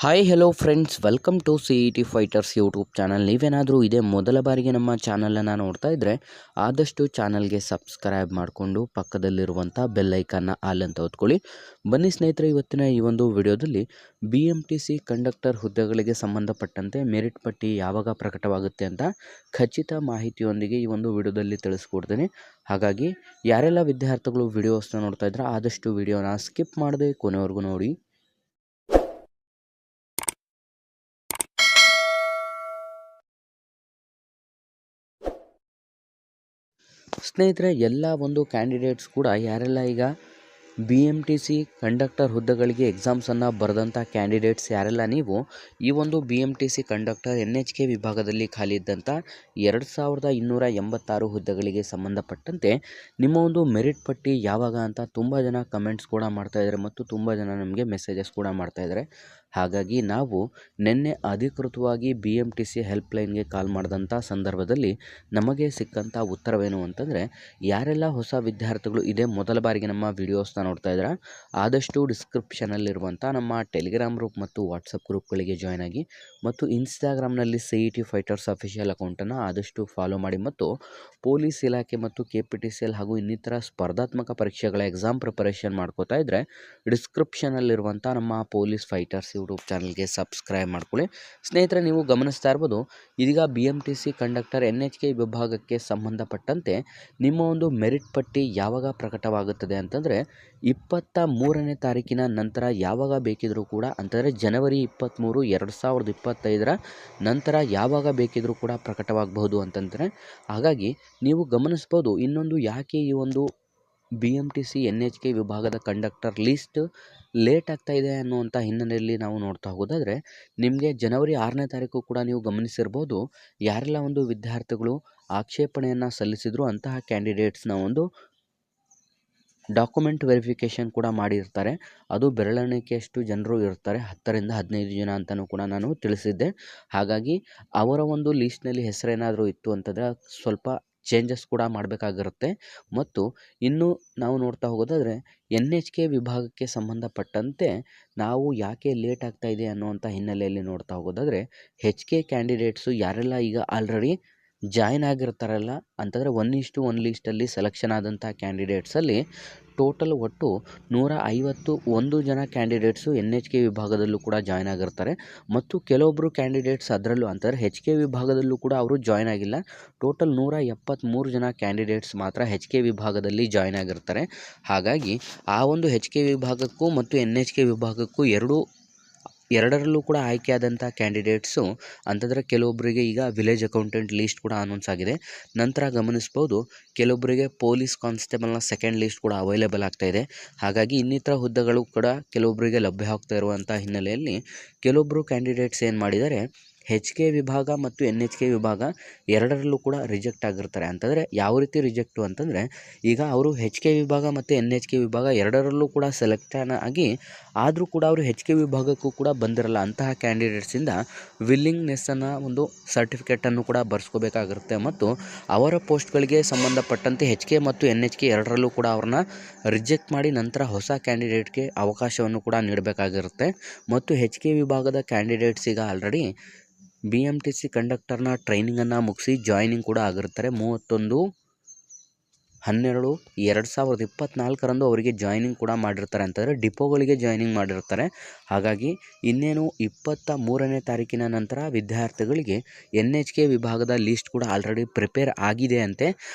Hi hello friends, welcome to C E T fighters YouTube channel. ನೀವೇನಾದರೂ ಇದೇ ಮೊದಲ ಬಾರಿಗೆ ನಮ್ಮ ಚಾನಲನ್ನು ನೋಡ್ತಾ ಇದ್ದರೆ ಆದಷ್ಟು ಚಾನಲ್ಗೆ ಸಬ್ಸ್ಕ್ರೈಬ್ ಮಾಡಿಕೊಂಡು ಪಕ್ಕದಲ್ಲಿರುವಂಥ ಬೆಲ್ಲೈಕನ್ನ ಆಲ್ ಅಂತ ಹೊತ್ಕೊಳ್ಳಿ. ಬನ್ನಿ ಸ್ನೇಹಿತರೆ, ಇವತ್ತಿನ ಈ ಒಂದು ವಿಡಿಯೋದಲ್ಲಿ BMTC ಕಂಡಕ್ಟರ್ ಹುದ್ದೆಗಳಿಗೆ ಸಂಬಂಧಪಟ್ಟಂತೆ ಮೆರಿಟ್ ಪಟ್ಟಿ ಯಾವಾಗ ಪ್ರಕಟವಾಗುತ್ತೆ ಅಂತ ಖಚಿತ ಮಾಹಿತಿಯೊಂದಿಗೆ ಈ ಒಂದು ವಿಡಿಯೋದಲ್ಲಿ ತಿಳಿಸ್ಕೊಡ್ತೀನಿ. ಹಾಗಾಗಿ ಯಾರೆಲ್ಲ ವಿದ್ಯಾರ್ಥಿಗಳು ವಿಡಿಯೋಸ್ನ ನೋಡ್ತಾ ಇದ್ರೆ ಆದಷ್ಟು ವಿಡಿಯೋನ ಸ್ಕಿಪ್ ಮಾಡದೆ ಕೊನೆವರೆಗೂ ನೋಡಿ. ಸ್ನೇಹಿತರೆ, ಎಲ್ಲ ಒಂದು ಕ್ಯಾಂಡಿಡೇಟ್ಸ್ ಕೂಡ ಯಾರೆಲ್ಲ ಈಗ BMTC ಕಂಡಕ್ಟರ್ ಹುದ್ದೆಗಳಿಗೆ ಎಕ್ಸಾಮ್ಸನ್ನು ಬರೆದಂಥ ಕ್ಯಾಂಡಿಡೇಟ್ಸ್ ಯಾರೆಲ್ಲ ನೀವು ಈ ಒಂದು BMTC ಕಂಡಕ್ಟರ್ NHK ವಿಭಾಗದಲ್ಲಿ ಖಾಲಿ ಇದ್ದಂಥ 2286 ಹುದ್ದೆಗಳಿಗೆ ಸಂಬಂಧಪಟ್ಟಂತೆ ನಿಮ್ಮ ಒಂದು ಮೆರಿಟ್ ಪಟ್ಟಿ ಯಾವಾಗ ಅಂತ ತುಂಬ ಜನ ಕಮೆಂಟ್ಸ್ ಕೂಡ ಮಾಡ್ತಾಯಿದ್ದಾರೆ ಮತ್ತು ತುಂಬ ಜನ ನಮಗೆ ಮೆಸೇಜಸ್ ಕೂಡ ಮಾಡ್ತಾಯಿದ್ದಾರೆ. ಹಾಗಾಗಿ ನಾವು ನಿನ್ನೆ ಅಧಿಕೃತವಾಗಿ BMTC ಹೆಲ್ಪ್ಲೈನ್ಗೆ ಕಾಲ್ ಮಾಡಿದಂಥ ಸಂದರ್ಭದಲ್ಲಿ ನಮಗೆ ಸಿಕ್ಕಂಥ ಉತ್ತರವೇನು ಅಂತಂದರೆ, ಯಾರೆಲ್ಲ ಹೊಸ ವಿದ್ಯಾರ್ಥಿಗಳು ಇದೇ ಮೊದಲ ಬಾರಿಗೆ ನಮ್ಮ ವಿಡಿಯೋಸ್ನ ನೋಡ್ತಾ ಇದ್ದೀರಾ ಆದಷ್ಟು ಡಿಸ್ಕ್ರಿಪ್ಷನಲ್ಲಿರುವಂಥ ನಮ್ಮ ಟೆಲಿಗ್ರಾಮ್ ಗ್ರೂಪ್ ಮತ್ತು ವಾಟ್ಸಪ್ ಗ್ರೂಪ್ಗಳಿಗೆ ಜಾಯ್ನ್ ಆಗಿ ಮತ್ತು ಇನ್ಸ್ಟಾಗ್ರಾಮ್ನಲ್ಲಿ CET ಫೈಟರ್ಸ್ ಅಫಿಷಿಯಲ್ ಅಕೌಂಟನ್ನು ಆದಷ್ಟು ಫಾಲೋ ಮಾಡಿ ಮತ್ತು ಪೊಲೀಸ್ ಇಲಾಖೆ ಮತ್ತು KPTCL ಹಾಗೂ ಇನ್ನಿತರ ಸ್ಪರ್ಧಾತ್ಮಕ ಪರೀಕ್ಷೆಗಳ ಎಕ್ಸಾಮ್ ಪ್ರಿಪರೇಷನ್ ಮಾಡ್ಕೋತಾ ಇದ್ದರೆ ಡಿಸ್ಕ್ರಿಪ್ಷನಲ್ಲಿರುವಂಥ ನಮ್ಮ ಪೊಲೀಸ್ ಫೈಟರ್ಸ್ ಯೂಟ್ಯೂಬ್ ಚಾನಲ್ಗೆ ಸಬ್ಸ್ಕ್ರೈಬ್ ಮಾಡ್ಕೊಳ್ಳಿ. ಸ್ನೇಹಿತರೆ, ನೀವು ಗಮನಿಸ್ತಾ ಇರ್ಬೋದು, ಇದೀಗ BMTC ಕಂಡಕ್ಟರ್ NHK ವಿಭಾಗಕ್ಕೆ ಸಂಬಂಧಪಟ್ಟಂತೆ ನಿಮ್ಮ ಒಂದು ಮೆರಿಟ್ ಪಟ್ಟಿ ಯಾವಾಗ ಪ್ರಕಟವಾಗುತ್ತದೆ ಅಂತಂದರೆ 23ನೇ ತಾರೀಕಿನ ನಂತರ ಯಾವಾಗ ಬೇಕಿದ್ರೂ ಕೂಡ, ಅಂತಂದರೆ ಜನವರಿ 23, 2025 ನಂತರ ಯಾವಾಗ ಬೇಕಿದ್ರೂ ಕೂಡ ಪ್ರಕಟವಾಗಬಹುದು ಅಂತಂದರೆ. ಹಾಗಾಗಿ ನೀವು ಗಮನಿಸ್ಬೋದು, ಇನ್ನೊಂದು ಯಾಕೆ ಈ ಒಂದು BMTC NHK ವಿಭಾಗದ ಕಂಡಕ್ಟರ್ ಲಿಸ್ಟ್ ಲೇಟ್ ಆಗ್ತಾ ಇದೆ ಅನ್ನುವಂಥ ಹಿನ್ನೆಲೆಯಲ್ಲಿ ನಾವು ನೋಡ್ತಾ ಹೋಗೋದಾದರೆ, ನಿಮಗೆ ಜನವರಿ 6ನೇ ತಾರೀಕು ಕೂಡ ನೀವು ಗಮನಿಸಿರ್ಬೋದು, ಯಾರೆಲ್ಲ ಒಂದು ವಿದ್ಯಾರ್ಥಿಗಳು ಆಕ್ಷೇಪಣೆಯನ್ನು ಸಲ್ಲಿಸಿದ್ರು ಅಂತಹ ಕ್ಯಾಂಡಿಡೇಟ್ಸ್ನ ಒಂದು ಡಾಕ್ಯುಮೆಂಟ್ ವೆರಿಫಿಕೇಷನ್ ಕೂಡ ಮಾಡಿರ್ತಾರೆ. ಅದು ಬೆರಳೆಣಿಕೆಯಷ್ಟು ಜನರು ಇರ್ತಾರೆ, 10ರಿಂದ 15 ಜನ ಅಂತಲೂ ಕೂಡ ನಾನು ತಿಳಿಸಿದ್ದೆ. ಹಾಗಾಗಿ ಅವರ ಒಂದು ಲೀಸ್ಟ್ನಲ್ಲಿ ಹೆಸರೇನಾದರೂ ಇತ್ತು ಅಂತಂದರೆ ಸ್ವಲ್ಪ ಚೇಂಜಸ್ ಕೂಡ ಮಾಡಬೇಕಾಗಿರುತ್ತೆ. ಮತ್ತು ಇನ್ನು ನಾವು ನೋಡ್ತಾ ಹೋಗೋದಾದರೆ NHK ವಿಭಾಗಕ್ಕೆ ಸಂಬಂಧಪಟ್ಟಂತೆ ನಾವು ಯಾಕೆ ಲೇಟ್ ಆಗ್ತಾ ಇದೆ ಅನ್ನುವಂಥ ಹಿನ್ನೆಲೆಯಲ್ಲಿ ನೋಡ್ತಾ ಹೋಗೋದಾದರೆ, HK ಕ್ಯಾಂಡಿಡೇಟ್ಸು ಯಾರೆಲ್ಲ ಈಗ ಆಲ್ರೆಡಿ ಜಾಯ್ನ್ ಆಗಿರ್ತಾರಲ್ಲ, ಅಂತಂದರೆ 1:1 ಲೀಸ್ಟಲ್ಲಿ ಸೆಲೆಕ್ಷನ್ ಆದಂಥ ಕ್ಯಾಂಡಿಡೇಟ್ಸಲ್ಲಿ ಟೋಟಲ್ ಒಟ್ಟು 151 ಜನ ಕ್ಯಾಂಡಿಡೇಟ್ಸು NHK ವಿಭಾಗದಲ್ಲೂ ಕೂಡ ಜಾಯ್ನ್ ಆಗಿರ್ತಾರೆ. ಮತ್ತು ಕೆಲವೊಬ್ಬರು ಕ್ಯಾಂಡಿಡೇಟ್ಸ್ ಅದರಲ್ಲೂ ಅಂತಂದರೆ HK ವಿಭಾಗದಲ್ಲೂ ಕೂಡ ಅವರು ಜಾಯ್ನ್ ಆಗಿಲ್ಲ. ಟೋಟಲ್ 173 ಜನ ಕ್ಯಾಂಡಿಡೇಟ್ಸ್ ಮಾತ್ರ HK ವಿಭಾಗದಲ್ಲಿ ಜಾಯ್ನ್ ಆಗಿರ್ತಾರೆ. ಹಾಗಾಗಿ ಆ ಒಂದು HK ವಿಭಾಗಕ್ಕೂ ಮತ್ತು NHK ವಿಭಾಗಕ್ಕೂ ಎರಡರಲ್ಲೂ ಕೂಡ ಆಯ್ಕೆಯಾದಂಥ ಕ್ಯಾಂಡಿಡೇಟ್ಸು ಅಂತಂದರೆ ಕೆಲವೊಬ್ಬರಿಗೆ ಈಗ ವಿಲೇಜ್ ಅಕೌಂಟೆಂಟ್ ಲೀಸ್ಟ್ ಕೂಡ ಅನೌನ್ಸ್ ಆಗಿದೆ. ನಂತರ ಗಮನಿಸ್ಬೋದು, ಕೆಲವೊಬ್ಬರಿಗೆ ಪೊಲೀಸ್ ಕಾನ್ಸ್ಟೇಬಲ್ನ ಸೆಕೆಂಡ್ ಲೀಸ್ಟ್ ಕೂಡ ಅವೈಲೇಬಲ್ ಆಗ್ತಾಯಿದೆ. ಹಾಗಾಗಿ ಇನ್ನಿತರ ಹುದ್ದೆಗಳು ಕೂಡ ಕೆಲವೊಬ್ಬರಿಗೆ ಲಭ್ಯ ಆಗ್ತಾ ಇರುವಂಥ ಹಿನ್ನೆಲೆಯಲ್ಲಿ ಕೆಲವೊಬ್ಬರು ಕ್ಯಾಂಡಿಡೇಟ್ಸ್ ಏನು ಮಾಡಿದ್ದಾರೆ, HK ವಿಭಾಗ ಮತ್ತು NHK ವಿಭಾಗ ಎರಡರಲ್ಲೂ ಕೂಡ ರಿಜೆಕ್ಟ್ ಆಗಿರ್ತಾರೆ. ಅಂತಂದರೆ ಯಾವ ರೀತಿ ರಿಜೆಕ್ಟು ಅಂತಂದರೆ, ಈಗ ಅವರು HK ವಿಭಾಗ ಮತ್ತು NHK ವಿಭಾಗ ಎರಡರಲ್ಲೂ ಕೂಡ ಸೆಲೆಕ್ಟನ್ ಆಗಿ ಆದರೂ ಕೂಡ ಅವರು HK ವಿಭಾಗಕ್ಕೂ ಕೂಡ ಬಂದಿರಲ್ಲ. ಅಂತಹ ಕ್ಯಾಂಡಿಡೇಟ್ಸಿಂದ ವಿಲ್ಲಿಂಗ್ನೆಸ್ಸನ್ನು ಒಂದು ಸರ್ಟಿಫಿಕೇಟನ್ನು ಕೂಡ ಬರ್ಸ್ಕೋಬೇಕಾಗಿರುತ್ತೆ ಮತ್ತು ಅವರ ಪೋಸ್ಟ್ಗಳಿಗೆ ಸಂಬಂಧಪಟ್ಟಂತೆ HK ಮತ್ತು NHK ಎರಡರಲ್ಲೂ ಕೂಡ ಅವ್ರನ್ನ ರಿಜೆಕ್ಟ್ ಮಾಡಿ ನಂತರ ಹೊಸ ಕ್ಯಾಂಡಿಡೇಟ್ಗೆ ಅವಕಾಶವನ್ನು ಕೂಡ ನೀಡಬೇಕಾಗಿರುತ್ತೆ. ಮತ್ತು HK ವಿಭಾಗದ ಕ್ಯಾಂಡಿಡೇಟ್ಸ್ ಈಗ ಆಲ್ರೆಡಿ BMTC ಕಂಡಕ್ಟರ್ನ ಟ್ರೈನಿಂಗನ್ನು ಮುಗಿಸಿ ಜಾಯ್ನಿಂಗ್ ಕೂಡ ಆಗಿರ್ತಾರೆ. 31/12/2024 ಅವರಿಗೆ ಜಾಯ್ನಿಂಗ್ ಕೂಡ ಮಾಡಿರ್ತಾರೆ, ಅಂತಂದರೆ ಡಿಪೋಗಳಿಗೆ ಜಾಯ್ನಿಂಗ್ ಮಾಡಿರ್ತಾರೆ. ಹಾಗಾಗಿ ಇನ್ನೇನು 23ನೇ ತಾರೀಕಿನ ನಂತರ ವಿದ್ಯಾರ್ಥಿಗಳಿಗೆ NHK ವಿಭಾಗದ ಲೀಸ್ಟ್ ಕೂಡ ಆಲ್ರೆಡಿ ಪ್ರಿಪೇರ್ ಆಗಿದೆ ಅಂತೆ.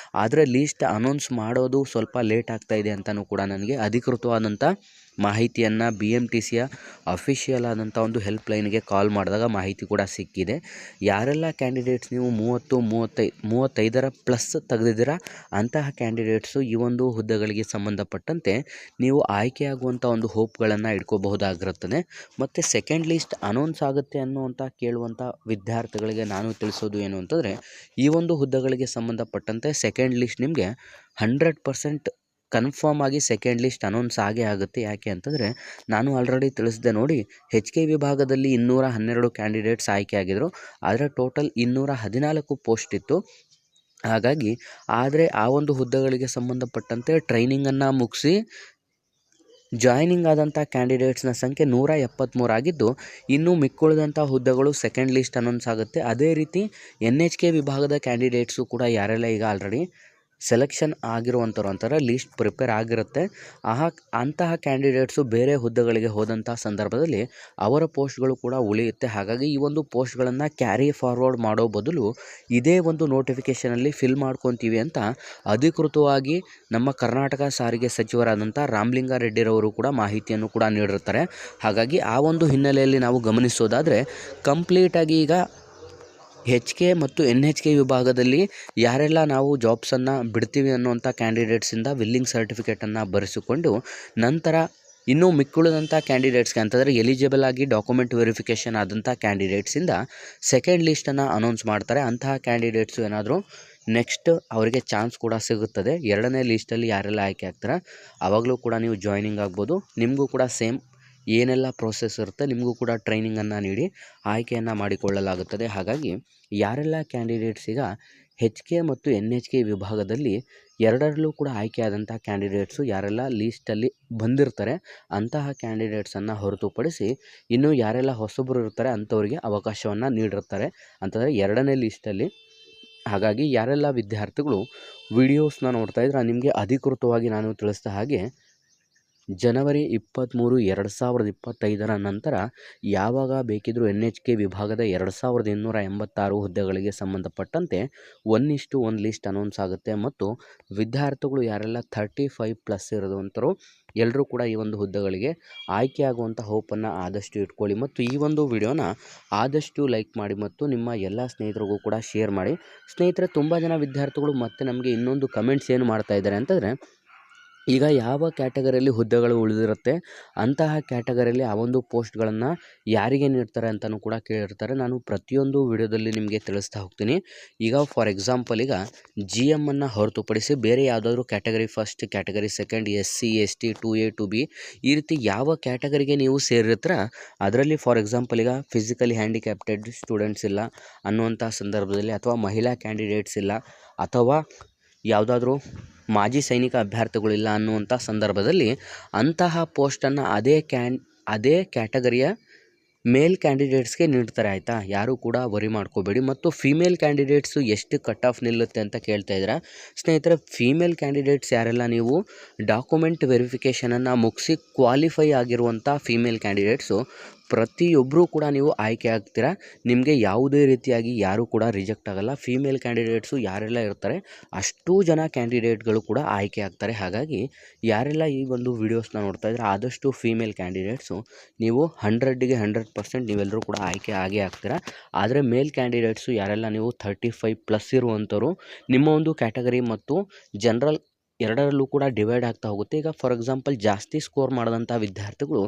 ಆದರೆ ಲೀಸ್ಟ್ ಅನೌನ್ಸ್ ಮಾಡೋದು ಸ್ವಲ್ಪ ಲೇಟ್ ಆಗ್ತಾ ಇದೆ ಅಂತಲೂ ಕೂಡ ನನಗೆ ಅಧಿಕೃತವಾದಂಥ ಮಾಹಿತಿಯನ್ನು BMTCಯ ಅಫಿಷಿಯಲ್ ಆದಂಥ ಒಂದು ಹೆಲ್ಪ್ಲೈನ್ಗೆ ಕಾಲ್ ಮಾಡಿದಾಗ ಮಾಹಿತಿ ಕೂಡ ಸಿಕ್ಕಿದೆ. ಯಾರೆಲ್ಲ ಕ್ಯಾಂಡಿಡೇಟ್ಸ್ ನೀವು 35 ಪ್ಲಸ್ ತೆಗೆದಿದ್ದೀರಾ ಅಂತಹ ಕ್ಯಾಂಡಿಡೇಟ್ಸು ಈ ಒಂದು ಹುದ್ದೆಗಳಿಗೆ ಸಂಬಂಧಪಟ್ಟಂತೆ ನೀವು ಆಯ್ಕೆಯಾಗುವಂಥ ಒಂದು ಹೋಪ್ಗಳನ್ನು ಇಟ್ಕೋಬಹುದಾಗಿರುತ್ತದೆ. ಮತ್ತು ಸೆಕೆಂಡ್ ಲೀಸ್ಟ್ ಅನೌನ್ಸ್ ಆಗುತ್ತೆ ಅನ್ನುವಂಥ ಕೇಳುವಂಥ ವಿದ್ಯಾರ್ಥಿಗಳಿಗೆ ನಾನು ತಿಳಿಸೋದು ಏನು ಅಂತಂದರೆ, ಈ ಒಂದು ಹುದ್ದೆಗಳಿಗೆ ಸಂಬಂಧಪಟ್ಟಂತೆ ಸೆಕೆಂಡ್ ಲೀಸ್ಟ್ ನಿಮಗೆ 100% ಕನ್ಫರ್ಮ್ ಆಗಿ ಸೆಕೆಂಡ್ ಲಿಸ್ಟ್ ಅನೌನ್ಸ್ ಆಗೇ ಆಗುತ್ತೆ. ಯಾಕೆ ಅಂತಂದರೆ ನಾನು ಆಲ್ರೆಡಿ ತಿಳಿಸಿದೆ ನೋಡಿ, HK ವಿಭಾಗದಲ್ಲಿ 212 ಕ್ಯಾಂಡಿಡೇಟ್ಸ್ ಆಯ್ಕೆಯಾಗಿದ್ದರು, ಆದರೆ ಟೋಟಲ್ 214 ಪೋಸ್ಟ್ ಇತ್ತು. ಹಾಗಾಗಿ ಆದರೆ ಆ ಒಂದು ಹುದ್ದೆಗಳಿಗೆ ಸಂಬಂಧಪಟ್ಟಂತೆ ಟ್ರೈನಿಂಗನ್ನು ಮುಗಿಸಿ ಜಾಯ್ನಿಂಗ್ ಆದಂಥ ಕ್ಯಾಂಡಿಡೇಟ್ಸ್ನ ಸಂಖ್ಯೆ 173 ಆಗಿದ್ದು, ಇನ್ನು ಮಿಕ್ಕುಳಿದಂಥ ಹುದ್ದೆಗಳು ಸೆಕೆಂಡ್ ಲಿಸ್ಟ್ ಅನೌನ್ಸ್ ಆಗುತ್ತೆ. ಅದೇ ರೀತಿ NHK ವಿಭಾಗದ ಕ್ಯಾಂಡಿಡೇಟ್ಸು ಕೂಡ ಯಾರೆಲ್ಲ ಈಗ ಆಲ್ರೆಡಿ ಸೆಲೆಕ್ಷನ್ ಆಗಿರುವಂಥವ್ರು ಅಂತಾರೆ ಲೀಸ್ಟ್ ಪ್ರಿಪೇರ್ ಆಗಿರುತ್ತೆ, ಅಂತಹ ಕ್ಯಾಂಡಿಡೇಟ್ಸು ಬೇರೆ ಹುದ್ದೆಗಳಿಗೆ ಹೋದಂಥ ಸಂದರ್ಭದಲ್ಲಿ ಅವರ ಪೋಸ್ಟ್ಗಳು ಕೂಡ ಉಳಿಯುತ್ತೆ. ಹಾಗಾಗಿ ಈ ಒಂದು ಪೋಸ್ಟ್ಗಳನ್ನು ಕ್ಯಾರಿ ಫಾರ್ವರ್ಡ್ ಮಾಡೋ ಬದಲು ಇದೇ ಒಂದು ನೋಟಿಫಿಕೇಷನಲ್ಲಿ ಫಿಲ್ ಮಾಡ್ಕೊತೀವಿ ಅಂತ ಅಧಿಕೃತವಾಗಿ ನಮ್ಮ ಕರ್ನಾಟಕ ಸಾರಿಗೆ ಸಚಿವರಾದಂಥ ರಾಮಲಿಂಗಾರೆಡ್ಡಿರವರು ಕೂಡ ಮಾಹಿತಿಯನ್ನು ಕೂಡ ನೀಡಿರ್ತಾರೆ. ಹಾಗಾಗಿ ಆ ಒಂದು ಹಿನ್ನೆಲೆಯಲ್ಲಿ ನಾವು ಗಮನಿಸೋದಾದರೆ ಕಂಪ್ಲೀಟಾಗಿ ಈಗ HK ಮತ್ತು NHK ವಿಭಾಗದಲ್ಲಿ ಯಾರೆಲ್ಲ ನಾವು ಜಾಬ್ಸನ್ನು ಬಿಡ್ತೀವಿ ಅನ್ನುವಂಥ ಕ್ಯಾಂಡಿಡೇಟ್ಸಿಂದ ವಿಲ್ಲಿಂಗ್ ಸರ್ಟಿಫಿಕೇಟನ್ನು ಬರೆಸಿಕೊಂಡು ನಂತರ ಇನ್ನೂ ಮಿಕ್ಕುಳಿದಂಥ ಕ್ಯಾಂಡಿಡೇಟ್ಸ್ಗೆ ಅಂತಂದರೆ ಎಲಿಜಿಬಲ್ ಆಗಿ ಡಾಕ್ಯುಮೆಂಟ್ ವೆರಿಫಿಕೇಷನ್ ಆದಂಥ ಕ್ಯಾಂಡಿಡೇಟ್ಸಿಂದ ಸೆಕೆಂಡ್ ಲಿಸ್ಟನ್ನು ಅನೌನ್ಸ್ ಮಾಡ್ತಾರೆ. ಅಂತಹ ಕ್ಯಾಂಡಿಡೇಟ್ಸು ಏನಾದರೂ ನೆಕ್ಸ್ಟ್ ಅವರಿಗೆ ಚಾನ್ಸ್ ಕೂಡ ಸಿಗುತ್ತದೆ. 2ನೇ ಲೀಸ್ಟಲ್ಲಿ ಯಾರೆಲ್ಲ ಆಯ್ಕೆ ಆಗ್ತಾರೆ ಆವಾಗಲೂ ಕೂಡ ನೀವು ಜಾಯ್ನಿಂಗ್ ಆಗ್ಬೋದು. ನಿಮಗೂ ಕೂಡ ಸೇಮ್ ಏನೆಲ್ಲ ಪ್ರೋಸೆಸ್ ಇರುತ್ತೆ ನಿಮಗೂ ಕೂಡ ಟ್ರೈನಿಂಗನ್ನು ನೀಡಿ ಆಯ್ಕೆಯನ್ನು ಮಾಡಿಕೊಳ್ಳಲಾಗುತ್ತದೆ. ಹಾಗಾಗಿ ಯಾರೆಲ್ಲ ಕ್ಯಾಂಡಿಡೇಟ್ಸ್ ಈಗ HK ಮತ್ತು NHK ವಿಭಾಗದಲ್ಲಿ ಎರಡರಲ್ಲೂ ಕೂಡ ಆಯ್ಕೆಯಾದಂಥ ಕ್ಯಾಂಡಿಡೇಟ್ಸು ಯಾರೆಲ್ಲ ಲೀಸ್ಟಲ್ಲಿ ಬಂದಿರ್ತಾರೆ ಅಂತಹ ಕ್ಯಾಂಡಿಡೇಟ್ಸನ್ನು ಹೊರತುಪಡಿಸಿ ಇನ್ನು ಯಾರೆಲ್ಲ ಹೊಸಬರು ಇರ್ತಾರೆ ಅಂಥವರಿಗೆ ಅವಕಾಶವನ್ನು ನೀಡಿರ್ತಾರೆ ಅಂತಂದರೆ 2ನೇ ಲೀಸ್ಟಲ್ಲಿ. ಹಾಗಾಗಿ ಯಾರೆಲ್ಲ ವಿದ್ಯಾರ್ಥಿಗಳು ವಿಡಿಯೋಸ್ನ ನೋಡ್ತಾ ಇದ್ರೆ ನಿಮಗೆ ಅಧಿಕೃತವಾಗಿ ನಾನು ತಿಳಿಸಿದ ಹಾಗೆ ಜನವರಿ 23, 2025 ನಂತರ ಯಾವಾಗ ಬೇಕಿದ್ದರೂ NHK ವಿಭಾಗದ 2286 ಹುದ್ದೆಗಳಿಗೆ ಸಂಬಂಧಪಟ್ಟಂತೆ 1:1 ಲೀಸ್ಟ್ ಅನೌನ್ಸ್ ಆಗುತ್ತೆ ಮತ್ತು ವಿದ್ಯಾರ್ಥಿಗಳು ಯಾರೆಲ್ಲ 35+ ಇರೋವಂಥರು ಎಲ್ಲರೂ ಕೂಡ ಈ ಒಂದು ಹುದ್ದೆಗಳಿಗೆ ಆಯ್ಕೆಯಾಗುವಂಥ ಹೋಪನ್ನು ಆದಷ್ಟು ಇಟ್ಕೊಳ್ಳಿ ಮತ್ತು ಈ ಒಂದು ವಿಡಿಯೋನ ಆದಷ್ಟು ಲೈಕ್ ಮಾಡಿ ಮತ್ತು ನಿಮ್ಮ ಎಲ್ಲ ಸ್ನೇಹಿತರಿಗೂ ಕೂಡ ಶೇರ್ ಮಾಡಿ. ಸ್ನೇಹಿತರೆ, ತುಂಬ ಜನ ವಿದ್ಯಾರ್ಥಿಗಳು ಮತ್ತೆ ನಮಗೆ ಇನ್ನೊಂದು ಕಮೆಂಟ್ಸ್ ಏನು ಮಾಡ್ತಾ ಇದ್ದಾರೆ ಅಂತಂದರೆ, ಈಗ ಯಾವ ಕ್ಯಾಟಗರಿಯಲ್ಲಿ ಹುದ್ದೆಗಳು ಉಳಿದಿರುತ್ತೆ ಅಂತಹ ಕ್ಯಾಟಗರಿಯಲ್ಲಿ ಆ ಒಂದು ಪೋಸ್ಟ್ಗಳನ್ನು ಯಾರಿಗೆ ನೀಡ್ತಾರೆ ಅಂತಲೂ ಕೂಡ ಕೇಳಿರ್ತಾರೆ. ನಾನು ಪ್ರತಿಯೊಂದು ವಿಡಿಯೋದಲ್ಲಿ ನಿಮಗೆ ತಿಳಿಸ್ತಾ ಹೋಗ್ತೀನಿ. ಈಗ ಫಾರ್ ಎಕ್ಸಾಂಪಲ್ ಈಗ GM ಅನ್ನು ಹೊರತುಪಡಿಸಿ ಬೇರೆ ಯಾವುದಾದ್ರೂ category first, category second, SC, ST, 2A, 2B ಈ ರೀತಿ ಯಾವ ಕ್ಯಾಟಗರಿಗೆ ನೀವು ಸೇರಿರ್ತೀರ ಅದರಲ್ಲಿ ಫಾರ್ ಎಕ್ಸಾಂಪಲ್ ಈಗ ಫಿಸಿಕಲಿ ಹ್ಯಾಂಡಿಕ್ಯಾಪ್ಟೆಡ್ ಸ್ಟೂಡೆಂಟ್ಸ್ ಇಲ್ಲ ಅನ್ನುವಂಥ ಸಂದರ್ಭದಲ್ಲಿ ಅಥವಾ ಮಹಿಳಾ ಕ್ಯಾಂಡಿಡೇಟ್ಸ್ ಇಲ್ಲ ಅಥವಾ ಯಾವುದಾದ್ರೂ ಮಾಜಿ ಸೈನಿಕ ಅಭ್ಯರ್ಥಿಗಳಿಲ್ಲ ಅನ್ನುವಂಥ ಸಂದರ್ಭದಲ್ಲಿ ಅಂತಹ ಪೋಸ್ಟನ್ನು ಅದೇ ಕ್ಯಾಟಗರಿಯ ಮೇಲ್ ಕ್ಯಾಂಡಿಡೇಟ್ಸ್ಗೆ ನೀಡ್ತಾರೆ. ಆಯಿತಾ, ಯಾರೂ ಕೂಡ ವರಿ ಮಾಡ್ಕೋಬೇಡಿ. ಮತ್ತು ಫೀಮೇಲ್ ಕ್ಯಾಂಡಿಡೇಟ್ಸು ಎಷ್ಟು ಕಟ್ ಆಫ್ ನಿಲ್ಲುತ್ತೆ ಅಂತ ಕೇಳ್ತಾ ಇದ್ದೀರಾ. ಸ್ನೇಹಿತರೆ, ಫೀಮೇಲ್ ಕ್ಯಾಂಡಿಡೇಟ್ಸ್ ಯಾರೆಲ್ಲ ನೀವು ಡಾಕ್ಯುಮೆಂಟ್ ವೆರಿಫಿಕೇಷನನ್ನು ಮುಗಿಸಿ ಕ್ವಾಲಿಫೈ ಆಗಿರುವಂಥ ಫೀಮೇಲ್ ಕ್ಯಾಂಡಿಡೇಟ್ಸು ಪ್ರತಿಯೊಬ್ಬರೂ ಕೂಡ ನೀವು ಆಯ್ಕೆ ಆಗ್ತೀರಾ. ನಿಮಗೆ ಯಾವುದೇ ರೀತಿಯಾಗಿ ಯಾರೂ ಕೂಡ ರಿಜೆಕ್ಟ್ ಆಗಲ್ಲ. ಫೀಮೇಲ್ ಕ್ಯಾಂಡಿಡೇಟ್ಸು ಯಾರೆಲ್ಲ ಇರ್ತಾರೆ ಅಷ್ಟೂ ಜನ ಕ್ಯಾಂಡಿಡೇಟ್ಗಳು ಕೂಡ ಆಯ್ಕೆ ಆಗ್ತಾರೆ. ಹಾಗಾಗಿ ಯಾರೆಲ್ಲ ಈ ಒಂದು ವಿಡಿಯೋಸ್ನ ನೋಡ್ತಾ ಇದ್ರೆ ಆದಷ್ಟು ಫೀಮೇಲ್ ಕ್ಯಾಂಡಿಡೇಟ್ಸು ನೀವು 100ಗೆ 100% ನೀವೆಲ್ಲರೂ ಕೂಡ ಆಯ್ಕೆ ಆಗೇ ಆಗ್ತೀರಾ. ಆದರೆ ಮೇಲ್ ಕ್ಯಾಂಡಿಡೇಟ್ಸು ಯಾರೆಲ್ಲ ನೀವು 35+ ಇರುವಂಥವ್ರು ನಿಮ್ಮ ಒಂದು ಕ್ಯಾಟಗರಿ ಮತ್ತು ಜನರಲ್ ಎರಡರಲ್ಲೂ ಕೂಡ ಡಿವೈಡ್ ಆಗ್ತಾ ಹೋಗುತ್ತೆ. ಈಗ ಫಾರ್ ಎಕ್ಸಾಂಪಲ್ ಜಾಸ್ತಿ ಸ್ಕೋರ್ ಮಾಡಿದಂಥ ವಿದ್ಯಾರ್ಥಿಗಳು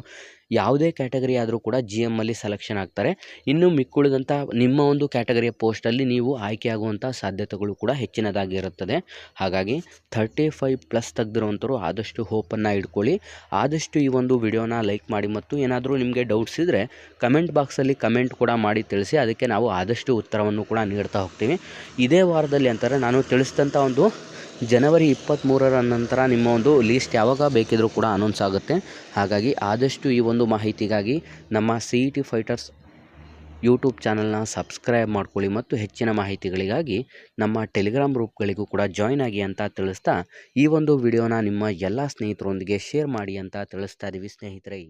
ಯಾವುದೇ ಕ್ಯಾಟಗರಿ ಆದರೂ ಕೂಡ GM ಅಲ್ಲಿ ಸೆಲೆಕ್ಷನ್ ಆಗ್ತಾರೆ. ಇನ್ನು ಮಿಕ್ಕುಳಿದಂಥ ನಿಮ್ಮ ಒಂದು ಕ್ಯಾಟಗರಿಯ ಪೋಸ್ಟಲ್ಲಿ ನೀವು ಆಯ್ಕೆಯಾಗುವಂಥ ಸಾಧ್ಯತೆಗಳು ಕೂಡ ಹೆಚ್ಚಿನದಾಗಿರುತ್ತದೆ. ಹಾಗಾಗಿ 35+ ತೆಗೆದಿರುವಂಥವ್ರು ಆದಷ್ಟು ಹೋಪನ್ನು ಇಟ್ಕೊಳ್ಳಿ. ಆದಷ್ಟು ಈ ಒಂದು ವಿಡಿಯೋನ ಲೈಕ್ ಮಾಡಿ ಮತ್ತು ಏನಾದರೂ ನಿಮಗೆ ಡೌಟ್ಸ್ ಇದ್ದರೆ ಕಮೆಂಟ್ ಬಾಕ್ಸಲ್ಲಿ ಕಮೆಂಟ್ ಕೂಡ ಮಾಡಿ ತಿಳಿಸಿ. ಅದಕ್ಕೆ ನಾವು ಆದಷ್ಟು ಉತ್ತರವನ್ನು ಕೂಡ ನೀಡ್ತಾ ಹೋಗ್ತೀವಿ. ಇದೇ ವಾರದಲ್ಲಿ ಅಂತಾರೆ ನಾನು ತಿಳಿಸಿದಂಥ ಒಂದು ಜನವರಿ 23 ನಂತರ ನಿಮ್ಮ ಒಂದು ಲೀಸ್ಟ್ ಯಾವಾಗ ಬೇಕಿದ್ರೂ ಕೂಡ ಅನೌನ್ಸ್ ಆಗುತ್ತೆ. ಹಾಗಾಗಿ ಆದಷ್ಟು ಈ ಒಂದು ಮಾಹಿತಿಗಾಗಿ ನಮ್ಮ CET ಫೈಟರ್ಸ್ ಯೂಟ್ಯೂಬ್ ಚಾನಲ್ನ ಸಬ್ಸ್ಕ್ರೈಬ್ ಮಾಡ್ಕೊಳ್ಳಿ ಮತ್ತು ಹೆಚ್ಚಿನ ಮಾಹಿತಿಗಳಿಗಾಗಿ ನಮ್ಮ ಟೆಲಿಗ್ರಾಮ್ ಗ್ರೂಪ್ಗಳಿಗೂ ಕೂಡ ಜಾಯ್ನ್ ಆಗಿ ಅಂತ ತಿಳಿಸ್ತಾ ಈ ಒಂದು ವಿಡಿಯೋನ ನಿಮ್ಮ ಎಲ್ಲ ಸ್ನೇಹಿತರೊಂದಿಗೆ ಶೇರ್ ಮಾಡಿ ಅಂತ ತಿಳಿಸ್ತಾ ಇದ್ದೀವಿ ಸ್ನೇಹಿತರೆ.